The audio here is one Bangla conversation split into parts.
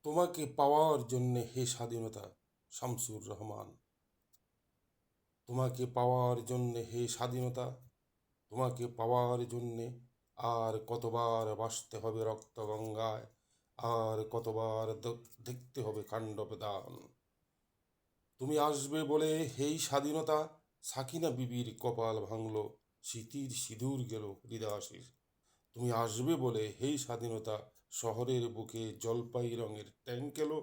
তোমাকে পাওয়ার জন্যে হে স্বাধীনতা শামসুর রহমান। তোমাকে পাওয়ার জন্যে হে স্বাধীনতা, তোমাকে পাওয়ার জন্যে আর কতবার ভাসতে হবে রক্তগঙ্গায়, আর কতবার দেখতে হবে কাণ্ডবেদান। তুমি আসবে বলে হেই স্বাধীনতা, সাকিনা বিবির কপাল ভাঙল, স্মৃতির সিঁদুর গেল হৃদয়াশিস। তুমি আসবে বলে হেই স্বাধীনতা, শহরের বুকে জলপাই রঙের ট্যাঙ্ক এলো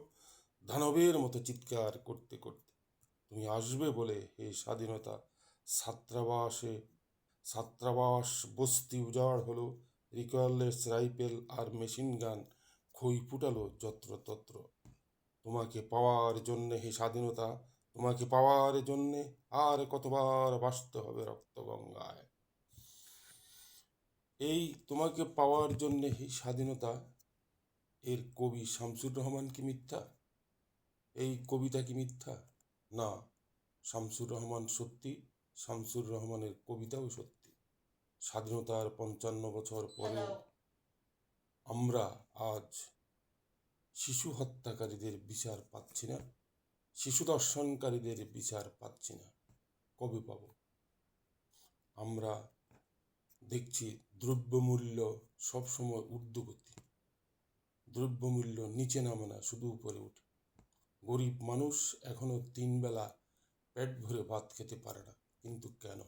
দানবের মতো চিৎকার করতে করতে। তুমি আসবে বলে হে স্বাধীনতা, ছাত্রাবাসে ছাত্রাবাস বস্তি উজাড় হলো, রিকয়েললেস রাইফেল আর মেশিন গান খই ফুটালো যত্রতত্র। তোমাকে পাওয়ার জন্যে হে স্বাধীনতা, তোমাকে পাওয়ার জন্যে আর কতবার ভাসতে হবে রক্তগঙ্গায়। এই তোমাকে পাওয়ার জন্যে হে স্বাধীনতা এর কবি শামসুর রহমান কি মিথ্যা? এই কবিতা কি মিথ্যা? না, শামসুর রহমান সত্যি, শামসুর রহমানের কবিতাও সত্যি। স্বাধীনতার ৫৫ বছর পরেও আমরা আজ শিশু হত্যাকারীদের বিচার পাচ্ছি না, শিশু দর্শনকারীদের বিচার পাচ্ছি না। কবে পাব? আমরা দেখছি দ্রব্যমূল্য সবসময় ঊর্ধ্বগতি, দ্রব্যমূল্য নিচে নামে না, শুধু উপরে উঠে। গরিব মানুষ এখনো ৩ বেলা পেট ভরে ভাত খেতে পারে না, কিন্তু কেন?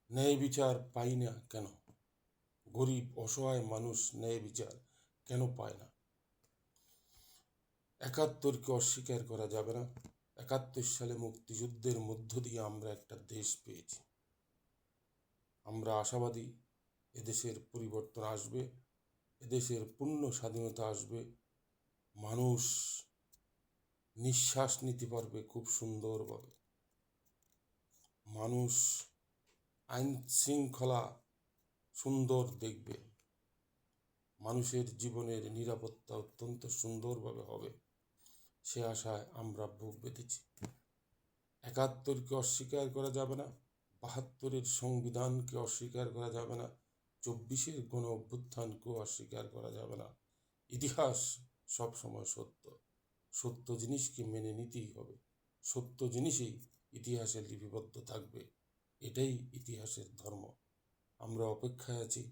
ন্যায় বিচার পাই না কেন? গরিব অসহায় মানুষ ন্যায় বিচার কেন পায় না? ৭১কে অস্বীকার করা যাবে না। ৭১ সালে মুক্তিযুদ্ধের মধ্য দিয়ে আমরা একটা দেশ পেয়েছি। আমরা আশাবাদী এদেশের পরিবর্তন আসবে, এদেশের পূর্ণ স্বাধীনতা আসবে, মানুষ নিঃশ্বাস নিতে পারবে খুব সুন্দরভাবে, মানুষ আইন শৃঙ্খলা সুন্দর দেখবে, মানুষের জীবনের নিরাপত্তা অত্যন্ত সুন্দরভাবে হবে, সে আশায় আমরা বুক বেঁধেছি। ৭১কে অস্বীকার করা যাবে না, ৭২-এর সংবিধানকে অস্বীকার করা যাবে না, ২৪-এর গণ অভ্যুত্থানকেও অস্বীকার করা যাবে না। ইতিহাস সবসময় সত্য, সত্য জিনিসকে মেনে নিতেই হবে, সত্য জিনিসই ইতিহাসে লিপিবদ্ধ থাকবে, এটাই ইতিহাসের ধর্ম। আমরা অপেক্ষায় আছি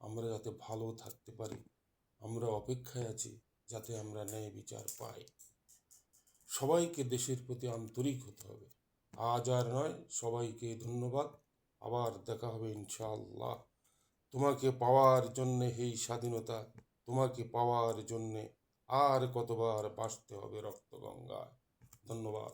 আমরা যাতে ভালো থাকতে পারি, আমরা অপেক্ষায় আছি যাতে আমরা ন্যায় বিচার পাই। সবাইকে দেশের প্রতি আন্তরিক হতে হবে। আজ আর নয়, সবাইকে ধন্যবাদ। আবার দেখা হবে ইনশাআল্লাহ। তোমাকে পাওয়ার জন্যে হেই স্বাধীনতা, তোমাকে পাওয়ার জন্যে আর কতবার ভাসতে হবে রক্তগঙ্গায়। ধন্যবাদ।